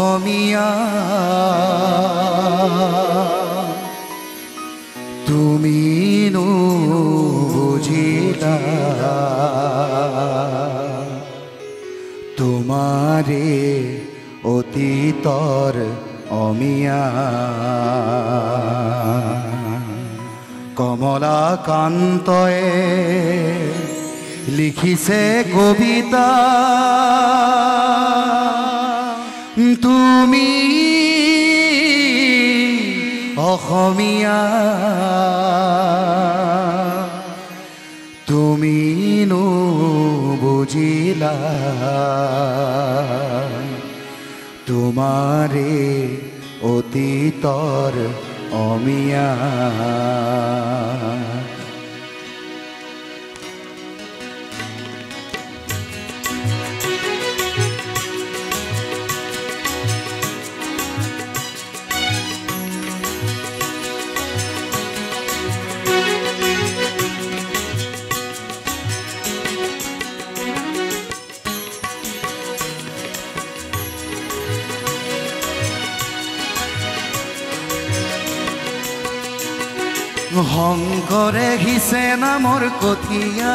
অসমীয়া তুমিনো বুজিলা তোমাৰে অতীতৰ অমিয়া কমলাকান্তয়ে লিখিছে কবিতা তুমি অসমীয়া তুমিনো বুজিলা তোমাৰে অতীতৰ অমিয়া শংকৰে হিছে নামৰ কঠীয়া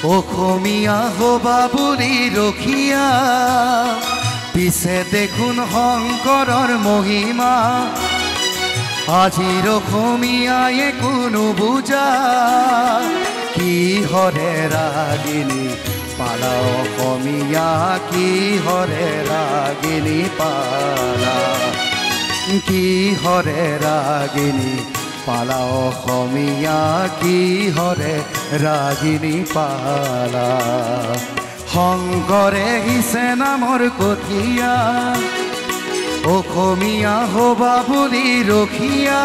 অসমীয়া হবা বুলি ৰখীয়া পিছে দেখোন শংকৰৰ মহিমা আজিৰ অসমীয়ায়ে কোনো বুজা কিহৰে ৰাগিনী পালা অসমীয়া কিহৰে ৰাগিনী পালা কিহৰে ৰাগিনী পালা অসমীয়া কিহৰে ৰাগিনী পালা শংকৰে হিছে নামৰ কঠীয়া অসমীয়া হবা বুলি ৰখীয়া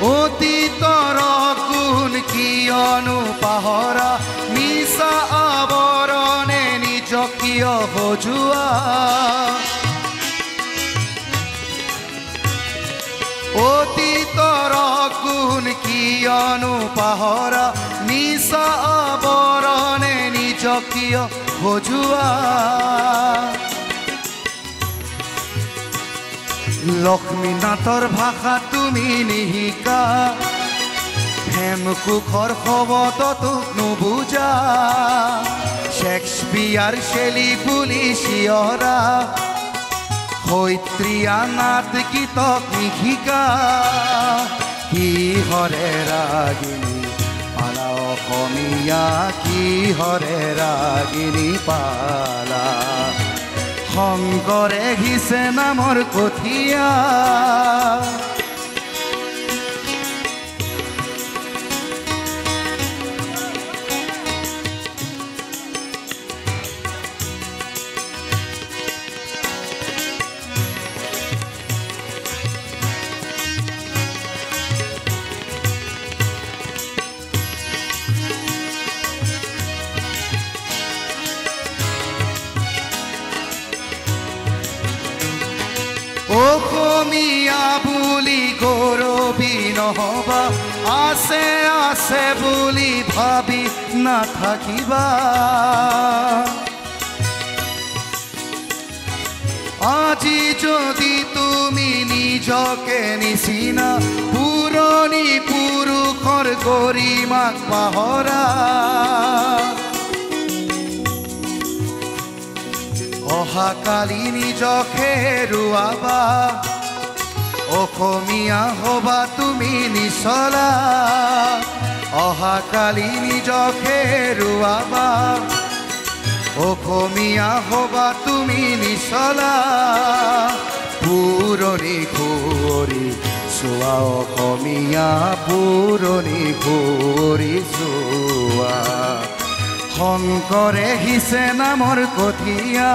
অতীতৰ গুণ কিয়নো পাহৰা মিছা আৱৰণে নিজক কিয় সজোৱা অতীতৰ গুণ কিয়নো পাহৰা মিছা আৱৰণে নিজক কিয় সজোৱা লক্ষ্মীনাথৰ ভাষা তুমি নিশিকা হেমকোষৰ শব্দটো নুবুজা শেক্সপিয়াৰ শেলী বুলি চিঞৰা সত্ৰীয়া নাট গীতক নিশিকা কিহৰে ৰাগিনী পালা অসমীয়া কিহৰে ৰাগিনী পালা শংকৰে হিছে নামৰ কঠীয়া অসমীয়া বুলি গৌৰৱী নহবা আছে আছে বুলি ভাবি নাথাকিবা আজি যদি তুমি নিজকে নিচিনা পুৰণি পুৰুষৰ গৰিমাক পাহৰা অহাকালি নিজক হেৰুৱাবা অসমীয়া হবা তুমি নিচলা অহাকালি নিজক হেৰুৱাবা অসমীয়া হবা তুমি নিচলা পুৰণি ঘূৰি চোৱা অসমীয়া পুৰণি ঘূৰি চোৱা শংকৰে হিছে নামৰ কঠীয়া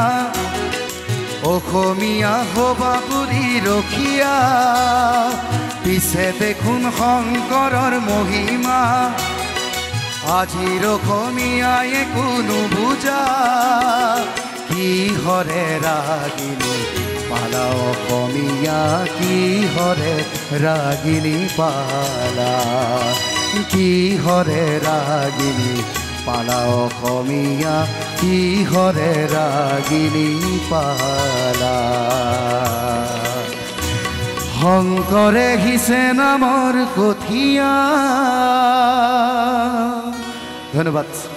অসমীয়া হবা বুলি ৰখীয়া পিছে দেখোন শংকৰৰ মহিমা আজিৰ অসমীয়াই কোনো বুজা কিহৰে ৰাগিনী পালা অসমীয়া কিহৰে ৰাগিনী পালা কিহৰে ৰাগিনী পালা অসমীয়া কিহৰে ৰাগিনী পালা শংকৰে হিছে নামৰ কঠীয়া ধন্যবাদ।